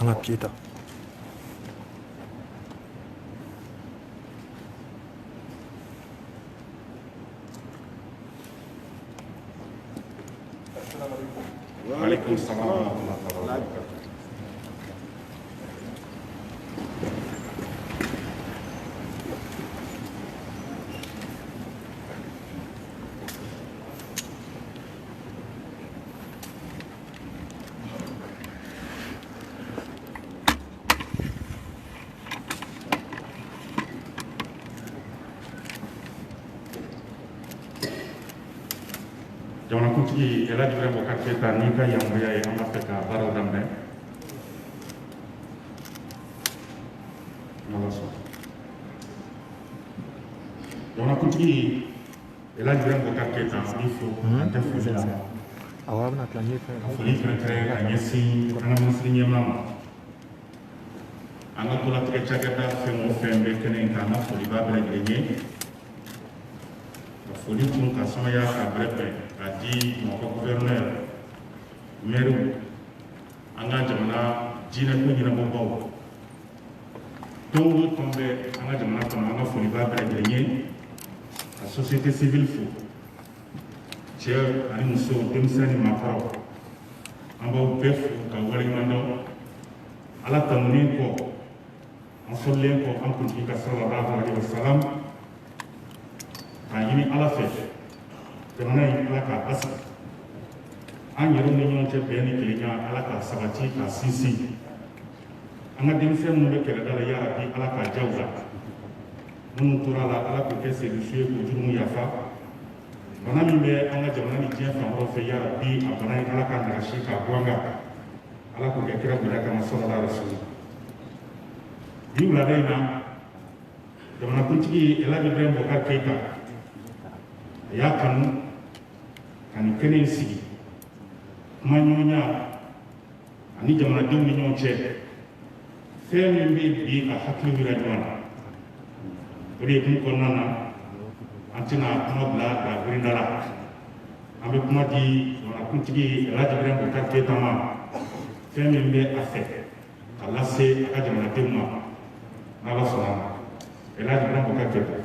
Anga Keita. Waalaikum salam wa rahmatullahi wa barakatuh. Jamanakuntigi El Hadji Ibrahima Boubacar Keita ni ka yamaruya ye an b'a fɛ ka baaraw daminɛ n'Ala sɔnna. Jamanakuntigi El Hadji Ibrahima Boubacar Keita an b'i fo an tɛ foli la ka foli kɛrɛnkɛrɛn ka ɲɛsin an ka minisiri ɲɛmaa ma an ka tolatigɛ cakɛda fɛn o fɛn bɛ kɛnɛ in kan an ka foli b'a bɛɛ lajɛlen ye ka foli tun ka sumaya ka bɛrɛbɛn k'a di mɔgɔ gouvernement maire an ka jamana diinɛko ɲɛnabɔbaw tɔn o tɔn bɛ an ka jamana kɔnɔ an ka foli b'a bɛɛ lajɛlen ye ka société civile fo cɛ ani muso denmisɛn ni maakɔrɔ an b'aw bɛɛ fo ka waleɲumandɔn ala tanunen kɔ an sɔlilen kɔ an kuntigi ka sallallahu alaihi wa sallam k'a ɲini ala fɛ jamana in ala k'a basigi an yɛrɛw ni ɲɔgɔn cɛ bɛn ni kelenya ala k'a sabati k'a sinsin an ka denmisɛn minnu bɛ kɛlɛda la yarabi ala k'a diya u la minnu tora la ala k'o kɛ serisu ye k'o jurumu yafa bana min bɛ an ka jamana ni diɲɛ fan wɛrɛw fɛ yarabi a bana in ala k'a nagasi k'a bɔ an kan ala k'o kɛ kira bonya kama sallallahu alaihi wa sallam bi wulada in na jamanakuntigi El Hadji Ibrahima Boubacar Keita a y'a kanu ka nin kɛnɛ in sigi kuma ɲɔgɔnya ani jamanadenw ni ɲɔgɔn cɛ fɛn min bɛ bi ka hakili yira ɲɔgɔn na o de ye kun kɔnɔna na an tɛna kuma bila dabirinda la an bɛ kuma di jamanakuntigi El Hadji Ibrahima Boubacar Keita ma fɛn min bɛ a fɛ ka lase a ka jamanadenw ma n'Ala sɔnna a ma El Hadji Ibrahima Boubacar Keita.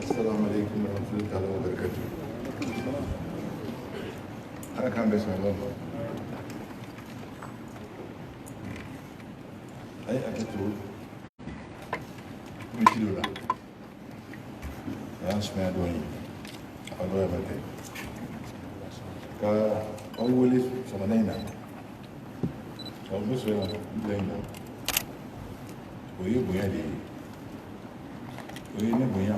Assalamu alaikum wa rahmatullahi wa barakatuh. Ana kan bai sanar ba. Ai aka to mun ci dora. Ya su mai doni. A doya mata. Ka awwali sama naina. Ka musu ya naina. Oyi boya de. Oyi ne boya.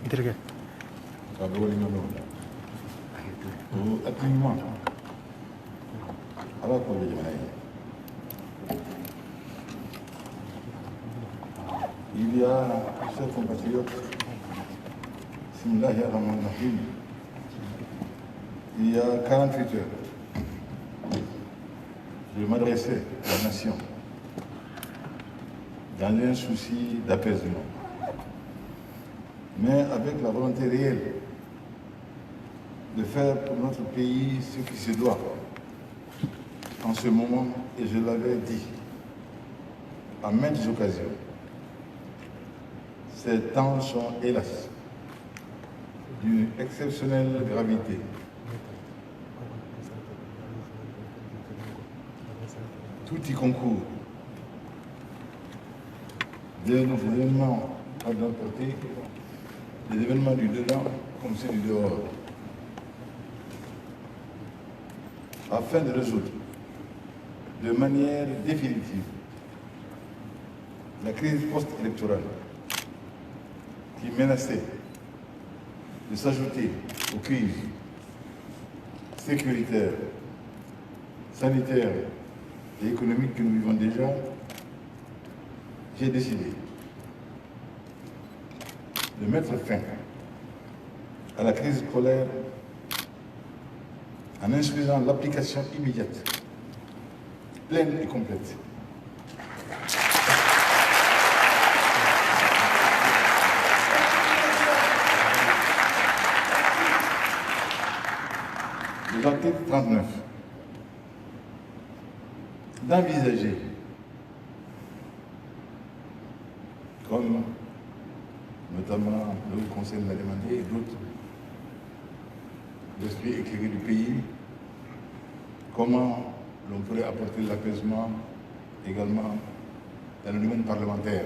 Interrogué. Il y a, chers compatriotes, il y a 48 heures, je m'adressais à la nation dans un souci d'apaisement, mais avec la volonté réelle de faire pour notre pays ce qui se doit en ce moment, et je l'avais dit à maintes occasions. Ces temps sont, hélas, d'une exceptionnelle gravité. Tout y concourt. Des événements à notre portée, des événements du dedans comme ceux du dehors, afin de résoudre de manière définitive la crise post-électorale qui menaçait de s'ajouter aux crises sécuritaires, sanitaires et économiques que nous vivons déjà. J'ai décidé de mettre fin à la crise scolaire en instruisant l'application immédiate, pleine et complète l'article 39 d'envisager, comme notamment le Conseil l'a demandé et d'autres, l'esprit éclairé du pays, comment l'on pourrait apporter l'apaisement également dans le domaine parlementaire.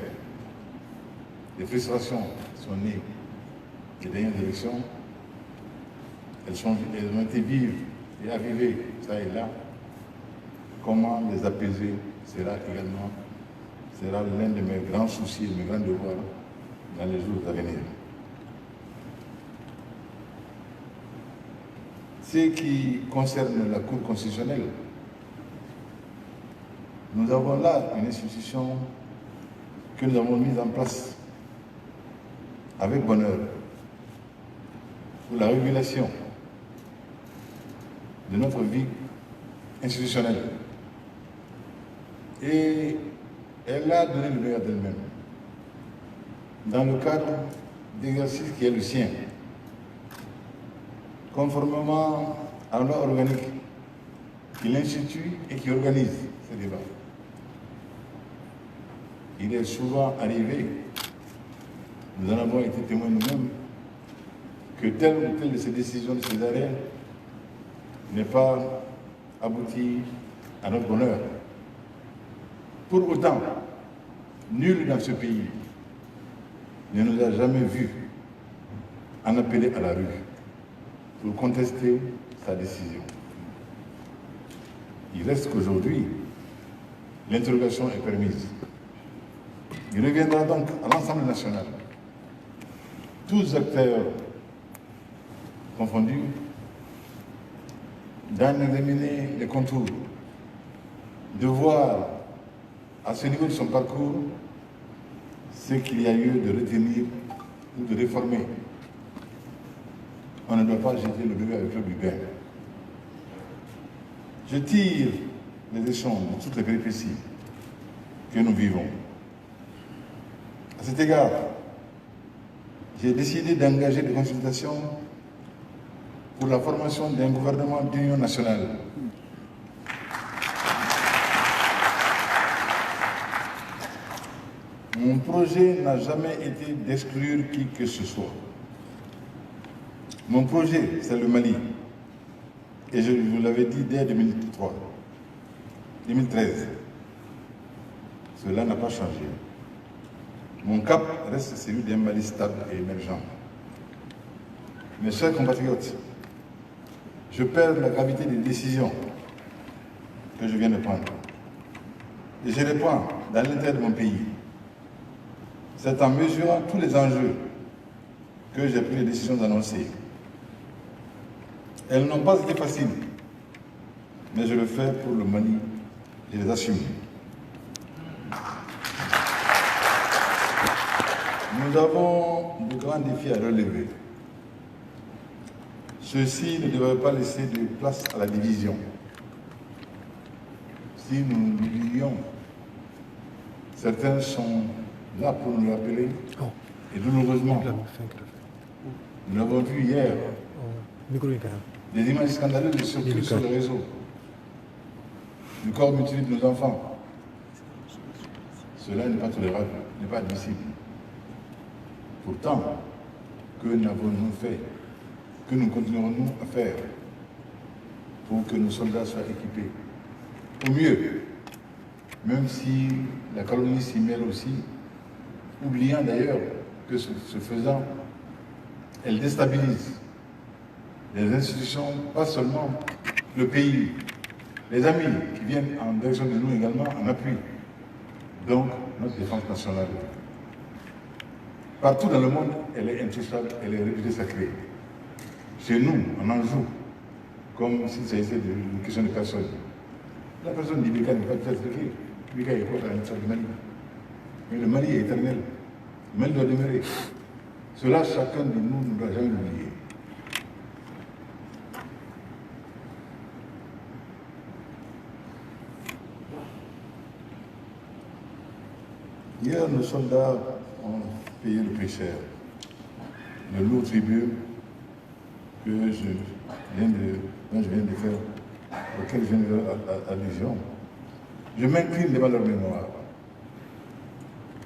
Les frustrations sont nées des dernières élections, elles ont été vives et avivées, ça et là. Comment les apaiser sera l'un de mes grands soucis et mes grands devoirs dans les jours à venir. Ce qui concerne la Cour constitutionnelle, nous avons là une institution que nous avons mise en place avec bonheur pour la régulation de notre vie institutionnelle. Et elle a donné le meilleur d'elle-même dans le cadre d'exercice qui est le sien, conformément à la loi organique qui l'institue et qui organise ces débats. Il est souvent arrivé, nous en avons été témoins nous-mêmes, que telle ou telle de ces décisions, de ces arrêts, n'est pas abouti à notre bonheur. Pour autant, nul dans ce pays ne nous a jamais vus en appeler à la rue pour contester sa décision. Il reste qu'aujourd'hui, l'interrogation est permise. Il reviendra donc à l'Assemblée nationale, tous acteurs confondus, d'en examiner les contours, de voir à ce niveau de son parcours ce qu'il y a lieu de retenir ou de réformer. On ne doit pas jeter le bébé avec l'eau du bain. Je tire les leçons de toutes les péripéties que nous vivons. À cet égard, j'ai décidé d'engager des consultations pour la formation d'un gouvernement d'union nationale. Mon projet n'a jamais été d'exclure qui que ce soit. Mon projet, c'est le Mali. Et je vous l'avais dit dès 2013. Cela n'a pas changé. Mon cap reste celui d'un Mali stable et émergent. Mes chers compatriotes, je perds la gravité des décisions que je viens de prendre. Et je les prends dans l'intérêt de mon pays. C'est en mesurant tous les enjeux que j'ai pris les décisions annoncées. Elles n'ont pas été faciles, mais je le fais pour le Mali, je les assume. Nous avons de grands défis à relever. Ceux-ci ne devraient pas laisser de place à la division. Si nous nous divisions, certains sont là pour nous rappeler, et douloureusement, nous l'avons vu hier, des images scandaleuses de surtout sur le réseau, du corps mutilé de nos enfants. Cela n'est pas tolérable, n'est pas admissible. Pourtant, que n'avons-nous fait? Que nous continuerons-nous à faire pour que nos soldats soient équipés au mieux, même si la calomnie s'y mêle aussi, oubliant d'ailleurs que ce faisant, elle déstabilise les institutions, pas seulement le pays, les amis qui viennent en direction de nous également en appui. Donc, notre défense nationale. Partout dans le monde, elle est intouchable, elle est réputée sacrée. Chez nous, on en joue, comme s'il s'agissait d'une question de personne. La personne d'Ibeka n'est pas tout à fait sacrée. Ibeka est quoi à l'intérieur du Mali? Mais le Mali est éternel. Le Mali doit demeurer. Cela, chacun de nous ne doit jamais l'oublier. Hier, nos soldats ont payé le prix cher, le lourd tribut que dont je viens de faire, auquel je viens de faire allusion, je m'incline devant leur mémoire.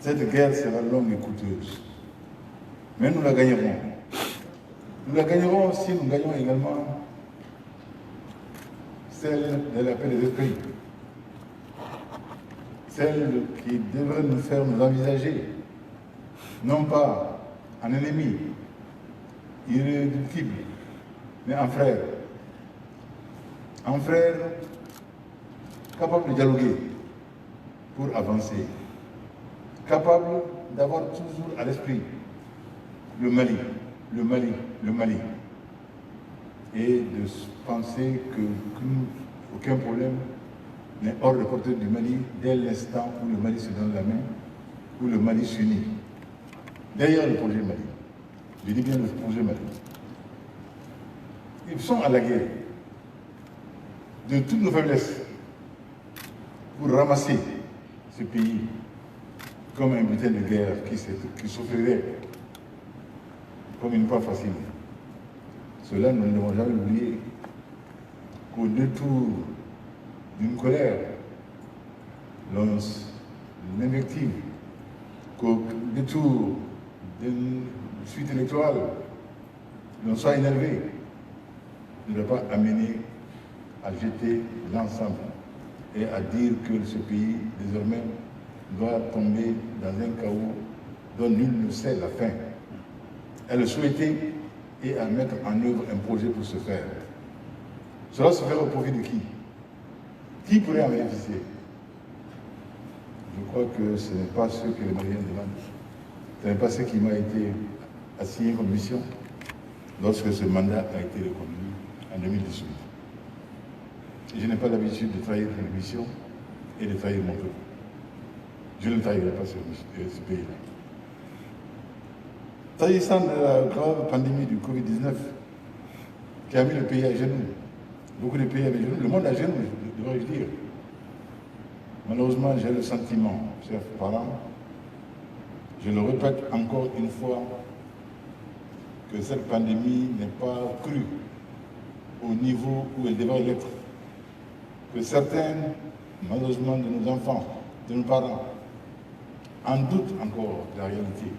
Cette guerre sera longue et coûteuse, mais nous la gagnerons. Nous la gagnerons si nous gagnons également celle de la paix des esprits, celle qui devrait nous faire nous envisager, non pas en ennemi irréductible, mais en frère. En frère capable de dialoguer pour avancer, capable d'avoir toujours à l'esprit le Mali, le Mali, le Mali, et de penser que aucun problème n'est hors de portée du Mali dès l'instant où le Mali se donne la main, où le Mali s'unit. Derrière le projet Mali, je dis bien le projet Mali, ils sont à la guerre de toutes nos faiblesses pour ramasser ce pays comme un butin de guerre qui souffrirait comme une proie facile. Cela, nous ne devons jamais oublier qu'au détour d'une colère, l'invective, qu'au détour d'une suite électorale, l'on soit énervé, ne doit pas amener à jeter l'ensemble et à dire que ce pays, désormais, doit tomber dans un chaos dont nul ne sait la fin. À le souhaiter et à mettre en œuvre un projet pour ce faire. Cela se fera au profit de qui? Qui pourrait en bénéficier? Je crois que ce n'est pas ce que les Maliens demandent. Ce n'est pas ce qui m'a été assigné comme mission lorsque ce mandat a été reconduit en 2018. Je n'ai pas l'habitude de trahir une mission et de trahir mon peuple. Je ne trahirai pas ce pays-là. S'agissant de la grave pandémie du Covid-19 qui a mis le pays à genoux, beaucoup de pays à genoux, le monde à genoux, devrais-je dire. Malheureusement, j'ai le sentiment, chers parents, je le répète encore une fois, que cette pandémie n'est pas crue au niveau où elle devrait l'être. Que certains, malheureusement, de nos enfants, de nos parents, en doutent encore de la réalité.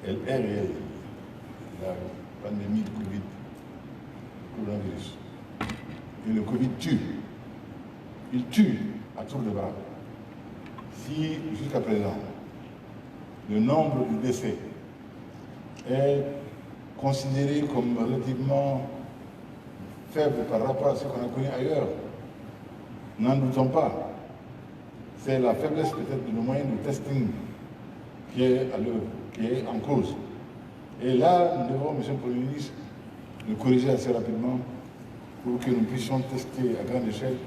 Elle est réelle, la pandémie du coronavirus. Et le Covid tue. Il tue à tour de bras. Si, jusqu'à présent, le nombre de décès est considéré comme relativement faible par rapport à ce qu'on a connu ailleurs, n'en doutons pas. C'est la faiblesse peut-être de nos moyens de testing qui est à l'œuvre, qui est en cause. Et là, nous devons, Monsieur le Premier ministre, le corriger assez rapidement pour que nous puissions tester à grande échelle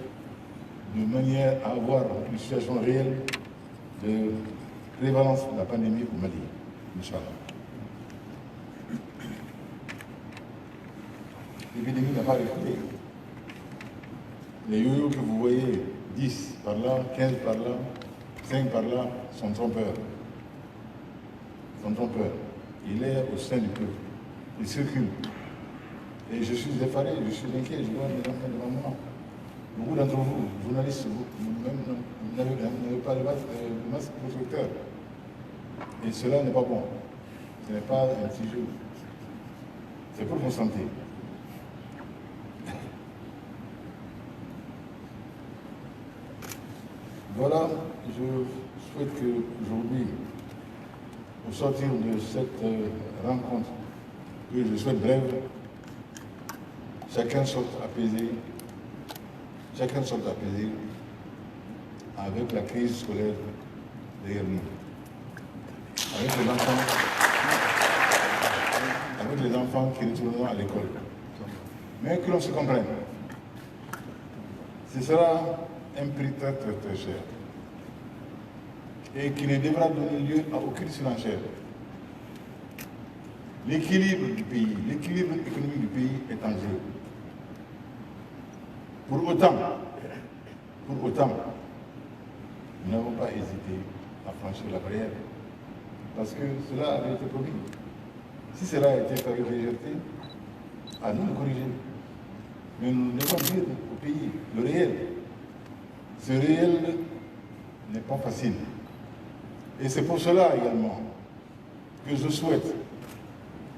de manière à avoir une situation réelle de prévalence de la pandémie au Mali. Inch'Allah. L'épidémie n'a pas reculé. Les yo-yo que vous voyez, 10 par là, 15 par là, 5 par là, sont trompeurs. Il est au sein du peuple. Il circule. Et je suis effaré, je suis inquiet, je vois mes enfants devant moi. Beaucoup d'entre vous, journalistes, vous n'avez pas le masque protecteur. Et cela n'est pas bon. Ce n'est pas un petit jeu. C'est pour votre santé. Voilà, je souhaite qu'aujourd'hui, au sortir de cette rencontre, que je souhaite brève, chacun sorte apaisé avec la crise scolaire derrière nous, avec les enfants qui retourneront à l'école. Mais que l'on se comprenne, ce sera un prix très très très cher et qui ne devra donner lieu à aucune surenchère. L'équilibre du pays, l'équilibre économique du pays est en jeu. Pour autant, nous n'avons pas hésité à franchir la barrière parce que cela avait été promis. Si cela a été fait avec légèreté, à nous de corriger. Mais nous devons dire au pays le réel. Ce réel n'est pas facile. Et c'est pour cela également que je souhaite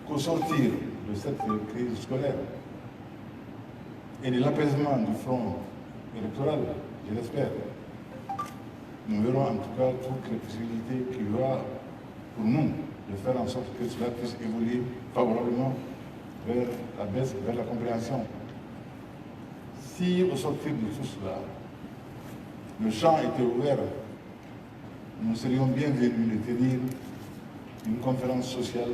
qu'au sortir de cette crise scolaire et de l'apaisement du front électoral, je l'espère, nous verrons en tout cas toutes les possibilités qu'il y aura pour nous de faire en sorte que cela puisse évoluer favorablement vers la baisse, vers la compréhension. Si au sortir de tout cela, le champ était ouvert, nous serions bienvenus de tenir une conférence sociale,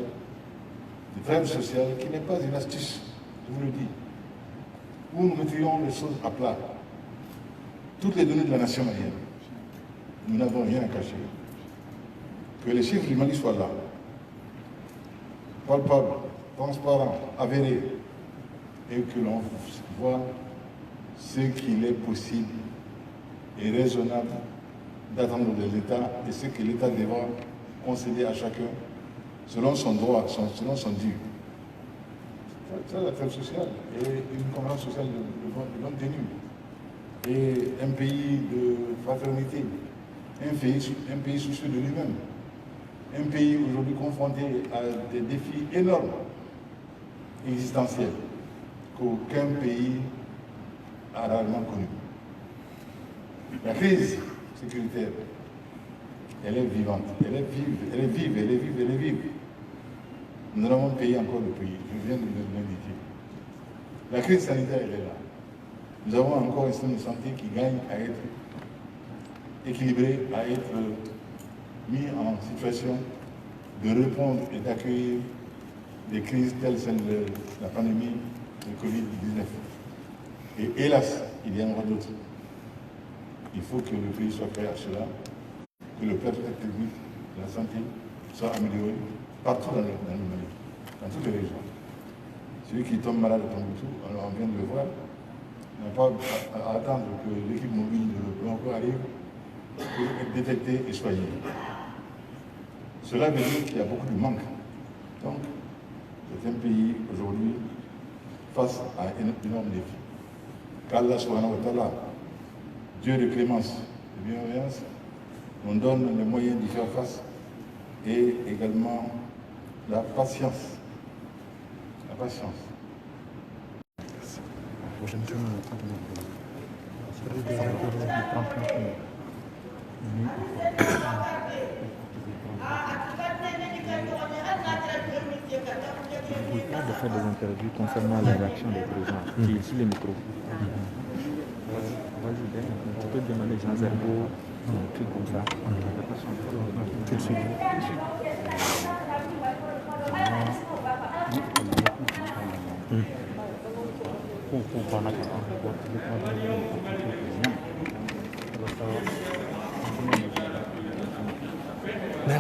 de trêve sociale, qui n'est pas une astuce, je vous le dis, où nous mettrions les choses à plat. Toutes les données de la nation malienne, nous n'avons rien à cacher. Que les chiffres du Mali soient là, palpables, transparents, avérés, et que l'on voit ce qu'il est possible et raisonnable d'attendre de l'État et ce que l'État devra concéder à chacun selon son droit, selon son dû. C'est la trêve sociale et une conférence sociale de bonne tenue. Et un pays de fraternité, un pays soucieux de lui-même, un pays aujourd'hui confronté à des défis énormes, existentiels, qu'aucun pays a rarement connus. La crise sécuritaire, elle est vivante, elle est vive, elle est vive, elle est vive, elle est vive. Nous avons payé encore le prix, je viens de l'indiquer. La crise sanitaire, elle est là. Nous avons encore un système de santé qui gagne à être équilibré, à être mis en situation de répondre et d'accueillir des crises telles celles de la pandémie de Covid-19. Et hélas, il y en aura d'autres. Il faut que le pays soit prêt à cela, que le personnel technique de la santé soit amélioré partout dans le Mali, dans toutes les régions. Celui qui tombe malade à Tombouctou, on vient de le voir, on n'a pas à attendre que l'équipe mobile de l'emploi arrive pour être détecté et soigné. Cela veut dire qu'il y a beaucoup de manque. Donc, c'est un pays aujourd'hui face à un énorme défi. Qu'Allah subhanahu wa ta'ala, Dieu de clémence et de bienveillance, nous donne les moyens d'y faire face et également la patience. La patience. De faire des interviews concernant la réaction des présidents qui est sur les micros. Vas-y, on peut demander Jean Zerbo, un truc comme ça. Tout de suite.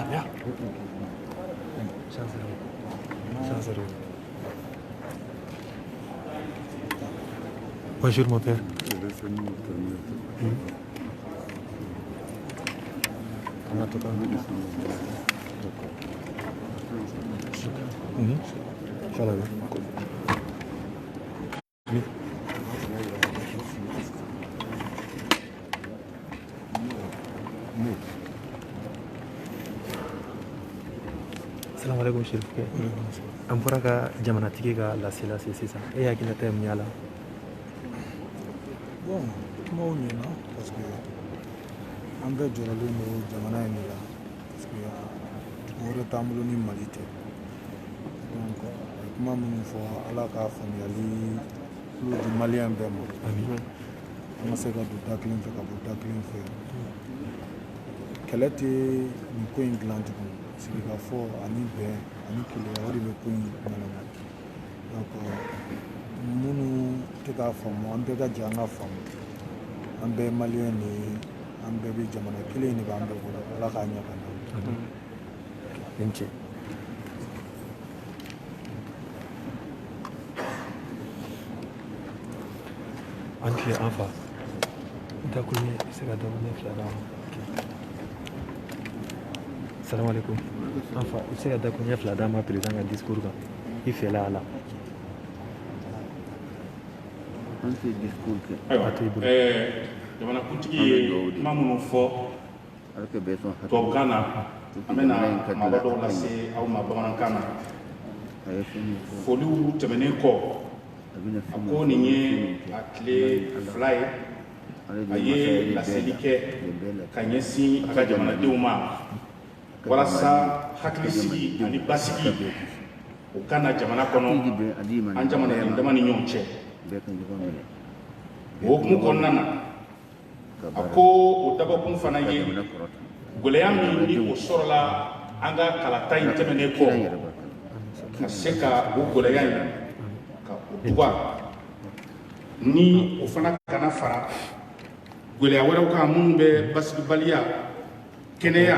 Viens. Jean Zerbo. Bonjour mon père. Salam alaikum Chérif. An fɔra ka jamanatigi ka lasela se sisan e hakilina min y'a la. Bon, kumaw ɲɛna parce que an bɛɛ jɔrɔlen don jamana in de la parce que mɔgɔ wɛrɛ t'an bolo ni Mali tɛ. Donc a ye kuma minnu fɔ Ala ka faamuyali tulo di Maliyɛn bɛɛ ma. An ka se ka don da kelen fɛ ka bɔ da kelen fɛ. Kɛlɛ tɛ nin ko in dilan tuguni. Sigikafɔ ani bɛn ani keleya o de bɛ ko in ɲɛnabɔ. Donc minnu tɛ k'a faamu an bɛɛ ka jɛ an ka faamu an bɛɛ ye Maliyɛn de ye an bɛɛ bɛ jamana kelen de b'an bɛɛ bolo Ala k'a ɲɛ ka d'an ma. An ce an fa da kun yi sai ga dawo ne fiye da Salam alaikum. An fa sai ga da kun yi fiye da ma président ka discours kan i fiye la ala ayiwa jamana kuntigi ye kuma minnu fɔ tubabukan na an bɛna mabɔ dɔw lase aw ma bamanankan na foliw tɛmɛnen kɔ a ko nin ye a tile 2 ye a ye laseli kɛ ka ɲɛsin a ka jamanadenw ma walasa hakilisigi ani basigi o kana jamana kɔnɔ an jamanaden dama ni ɲɔgɔn cɛ o hukumu kɔnɔna na a ko o dabɔkun fana ye gɛlɛya min ni o sɔrɔla an ka kalata in tɛmɛnen kɔ ka se ka o gɛlɛya in ka o tuga ni o fana kana fara gɛlɛya wɛrɛw kan minnu bɛ basigibaliya kɛnɛya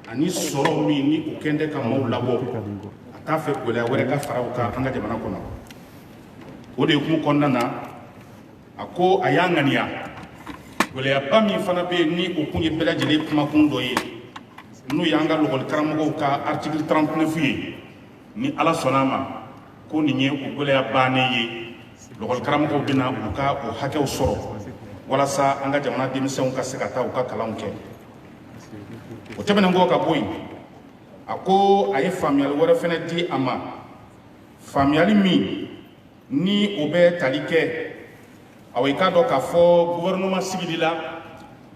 ani sɔrɔ min ni o kɛn tɛ ka maaw labɔ a t'a fɛ gɛlɛya wɛrɛ ka fara o kan an ka jamana kɔnɔ o de hukumu kɔnɔna na a ko a y'a ŋaniya gɛlɛyaba min fana bɛ yen ni o kun ye bɛɛ lajɛlen kumakun dɔ ye n'o y'an ka lɔgɔli karamɔgɔw ka article 39 ye ni ala sɔnna a ma ko nin ye o gɛlɛya bannen ye lɔgɔli karamɔgɔw bɛna u ka o hakɛw sɔrɔ walasa an ka jamana denmisɛnw ka se ka taa u ka kalanw kɛ o tɛmɛnen kɔ ka bɔ yen a ko a ye faamuyali wɛrɛ fana di a ma faamuyali min ni o bɛ tali kɛ aw i k'a dɔn k'a fɔ gouvernement sigili la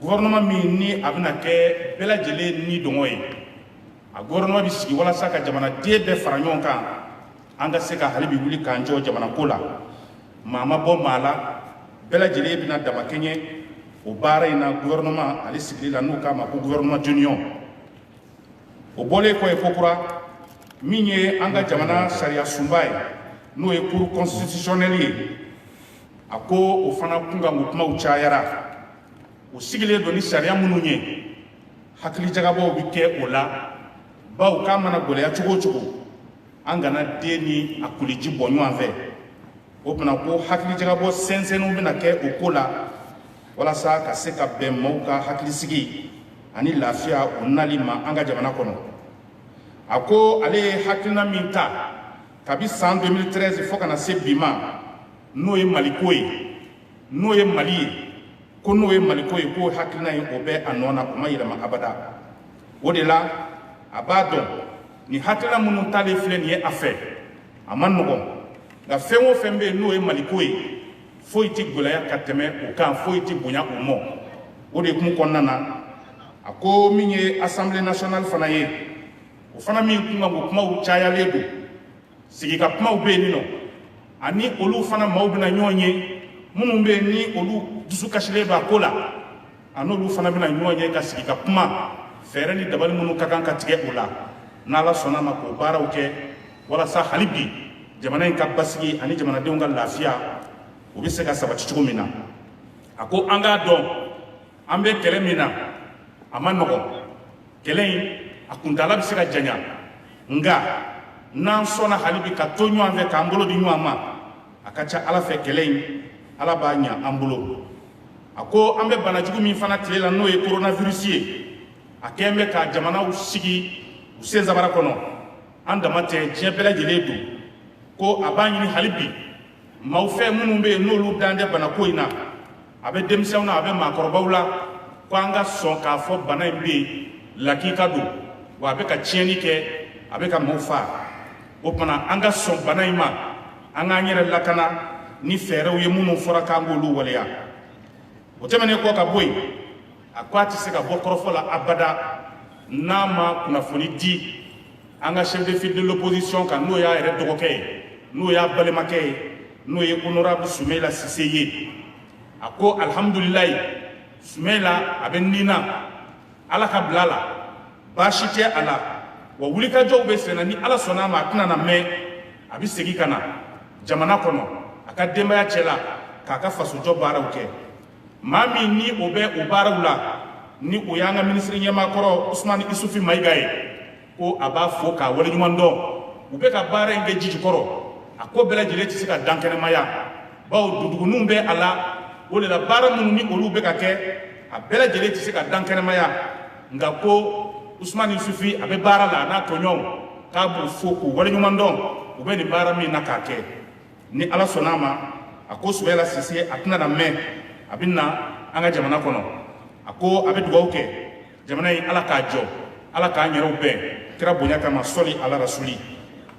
gouvernement min ni a bɛna kɛ bɛɛ lajɛlen ni dɔngɔ ye a gouvernement bɛ sigi walasa ka jamanaden bɛɛ fara ɲɔgɔn kan an ka se ka hali bi wuli k'an jɔ jamanako la maa ma bɔ maa la bɛɛ lajɛlen bɛna damakɛɲɛ o baara in na gouvernement ale sigili la n'o k'a ma ko gouvernement d'union o bɔlen kɔ ye ko kura min ye an ka jamana sariya sunba ye n'o ye cour constitutionnelle ye a ko o fana kunkanko kumaw cayara o sigilen don ni sariya minnu ye hakilijagabɔw bɛ kɛ o la bawo k'a mana gɛlɛya cogo o cogo an kana den ni a koliji bɔ ɲɔgɔn fɛ o bɛna ko hakilijagabɔ sɛnsɛnniw bɛna kɛ o ko la walasa ka se ka bɛn maaw ka hakilisigi ani lafiya o nali ma an ka jamana kɔnɔ a ko ale ye hakilina min ta kabi san 2013 fo kana se bi ma n'o ye maliko ye n'o ye mali ye ko n'o ye maliko ye ko hakilina ye o bɛ a nɔ na o ma yɛlɛma abada o de la a b'a dɔn ni hakilina minnu talen filɛ nin ye a fɛ a ma nɔgɔn nka fɛn o fɛn bɛ yen n'o ye maliko ye foyi tɛ gɛlɛya ka tɛmɛ o kan foyi tɛ bonya o mɔ o de kun kɔnɔna na a ko min ye assemblée nationale fana ye o fana min kunkanko kumaw cayalen don sigika kumaw bɛ yen nɔ ani olu fana maaw bɛna ɲɔgɔn ye minnu bɛ yen ni olu dusu kasilen don a ko la a n'olu fana bɛna ɲɔgɔn ye ka sigi ka kuma fɛɛrɛ ni dabali minnu ka kan ka tigɛ o la n'ala sɔnna ma k'o baaraw kɛ walasa hali bi jamana in ka basigi ani jamanadenw ka lafiya o bɛ se ka sabati cogo min na a ko an k'a dɔn an bɛ kɛlɛ min na a ma nɔgɔn kɛlɛ in a kuntala bɛ se ka janya nka n'an sɔnna hali bi ka to ɲɔgɔn fɛ k'an bolo di ɲɔgɔn ma a ka ca ala fɛ kɛlɛ in ala b'a ɲa an bolo a ko an bɛ banajugu min fana tile la n'o ye coronavirus ye a kɛn bɛ ka jamanaw sigi u sen sabara kɔnɔ an dama tɛ diɲɛ bɛɛ lajɛlen don ko a b'a ɲini hali bi maaw fɛ minnu bɛ yen n'olu dan tɛ banako in na a bɛ denmisɛnw na a bɛ maakɔrɔbaw la ko an ka sɔn k'a fɔ bana in bɛ yen lakika don wa a bɛ ka tiɲɛni kɛ a bɛ ka maaw fa o tuma an ka sɔn bana in ma an k'an yɛrɛ lakana ni fɛɛrɛw ye minnu fɔra k'an k'olu waleya o tɛmɛnen kɔ ka bɔ yen a ko a tɛ se ka bɔ kɔrɔfɔ la abada n'a ma kunnafoni di an ka chef de file de l'opposition kan n'o y'a yɛrɛ dɔgɔkɛ ye n'o y'a balimakɛ ye n'o ye honorable Sumela Sise ye a ko alhamdulilayi Sumela a bɛ nin na ala ka bila a la baasi tɛ a la wa wulikajɔw bɛ senna ni ala sɔnna a ma a tɛna na mɛn a bɛ segin ka na jamana kɔnɔ a ka denbaya cɛ la k'a ka fasojɔ baaraw kɛ maa min ni o bɛ o baaraw la ni o y'an ka minisiri ɲɛmaakɔrɔ Usmani Isufi Mayiga ye ko a b'a fo k'a waleɲuman dɔn u bɛ ka baara in kɛ ji jukɔrɔ a ko bɛɛ lajɛlen tɛ se ka dan kɛnɛmaya bawo duduguninw bɛ a la o de la baara minnu ni olu bɛ ka kɛ a bɛɛ lajɛlen tɛ se ka dan kɛnɛmaya nka ko Usmani Isufi a bɛ baara la a n'a tɔɲɔgɔnw k'a b'u fo k'u waleɲuman dɔn u bɛ nin baara min na k'a kɛ ni ala sɔnna a ma a ko Soumaïla Cissé a tɛna na mɛn a bɛ na an ka jamana kɔnɔ a ko a bɛ dugawu kɛ jamana in Ala k'a jɔ Ala k'an yɛrɛw bɛn kira bonya kama sɔli ala rasuli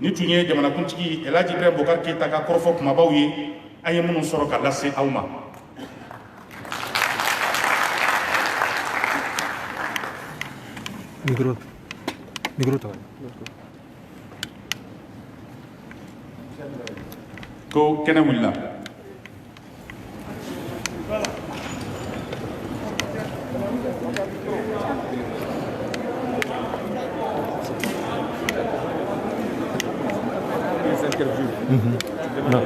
ni tun ye jamanakuntigi Elhaji Ibrahima Boubacar Keïta ka kɔrɔfɔ kumabaw ye an ye minnu sɔrɔ ka lase aw ma. Micro tawa. Ko kɛnɛ wulila. Non.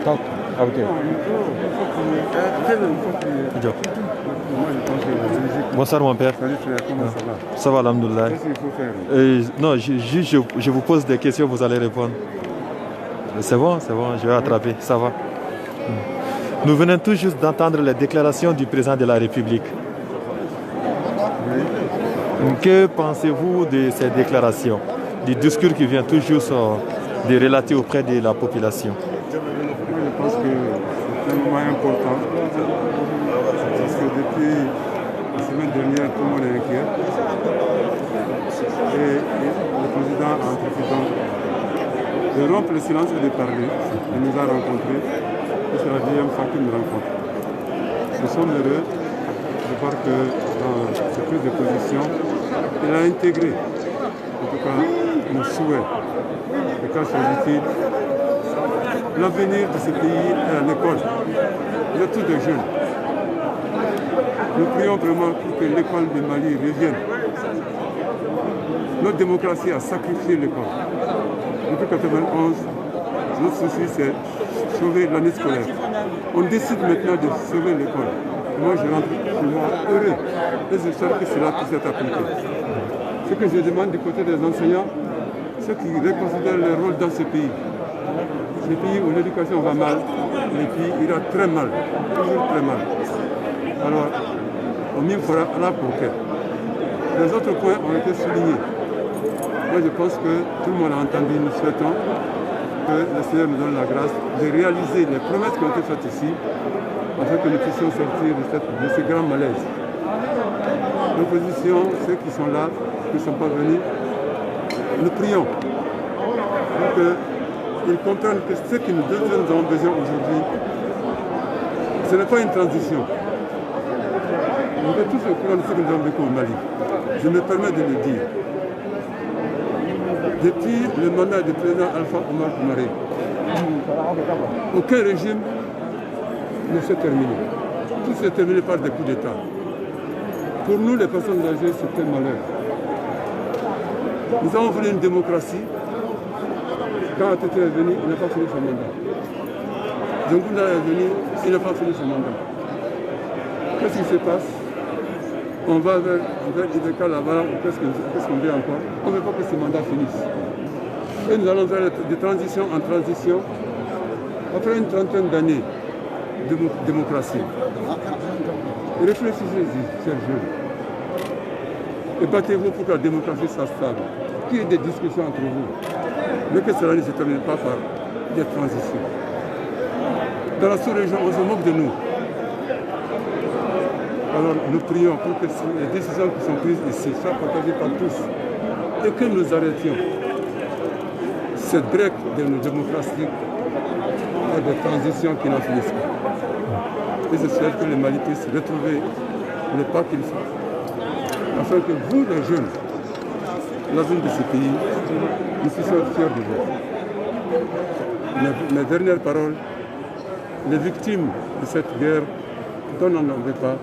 Talk. Ok. Bonsoir mon père. Salut frère, comment ça va? Ça va, alhamdoulilah. Qu'est-ce qu'il faut faire? Non, je vous pose des questions, vous allez répondre. C'est bon, je vais attraper, ça va. Nous venons tout juste d'entendre les déclarations du président de la République. Que pensez-vous de ces déclarations, du discours qui vient tout juste de relater auprès de la population? Je pense que c'est un moment important parce que depuis la semaine dernière, tout le monde est inquiet. Et le président a entrepris de rompre le silence et de parler. Il nous a rencontrés. C'est la deuxième fois qu'il nous rencontre. Nous sommes heureux de voir que dans cette prise de position, il a intégré, en tout cas, nos souhaits. Et quand s'agit-il, l'avenir de ce pays est à l'école. Il y a tous des jeunes. Nous prions vraiment pour que l'école du Mali revienne. Notre démocratie a sacrifié l'école. Depuis 1991, notre souci c'est sauver l'année scolaire. On décide maintenant de sauver l'école. Moi je rentre chez moi heureux et j'espère que cela puisse être appliqué. Ce que je demande du côté des enseignants, c'est qu'ils reconsidèrent leur rôle dans ce pays. Ce pays où l'éducation va mal, le pays ira très mal, toujours très mal. Alors, on y fera là pour quel. Les autres points ont été soulignés. Moi je pense que tout le monde a entendu, nous souhaitons que le Seigneur nous donne la grâce de réaliser les promesses qui ont été faites ici, afin que nous puissions sortir de ce grand malaise. L'opposition, ceux qui sont là, qui ne sont pas venus, nous prions pour qu'ils comprennent que ce que nous avons besoin aujourd'hui, ce n'est pas une transition. Nous sommes tous au courant de ce que nous avons vécu au Mali. Je me permets de le dire. Depuis le mandat du président Alpha Omar Toumaré, aucun régime ne s'est terminé. Tout s'est terminé par des coups d'État. Pour nous, les personnes âgées, c'est un malheur. Nous avons voulu une démocratie. Quand Tété est venu, il n'a pas fini son mandat. Djongounda est venu, il n'a pas fini son mandat. Qu'est-ce qui se passe? On va vers Ibeka là-bas, qu'est-ce qu'on dit encore? On ne veut pas que ce mandat finisse. Et nous allons faire de transition en transition, après une trentaine d'années de démocratie. Réfléchissez-y, chers jeunes. Et battez-vous pour que la démocratie soit stable. Qu'il y ait des discussions entre vous. Mais que cela ne se termine pas par des transitions. Dans la sous-région, on se moque de nous. Alors nous prions pour que les décisions qui sont prises ici soient partagées par tous et que nous arrêtions cette break de nos démocraties et des transitions qui n'en finissent pas. Et j'espère que les Mali puissent retrouver le pas qu'il faut, afin que vous, les jeunes, l'avenir de ce pays, nous puissions être fiers de vous. Mes dernières paroles, les victimes de cette guerre dont on n'en veut pas,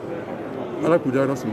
à la Koudia Rasma.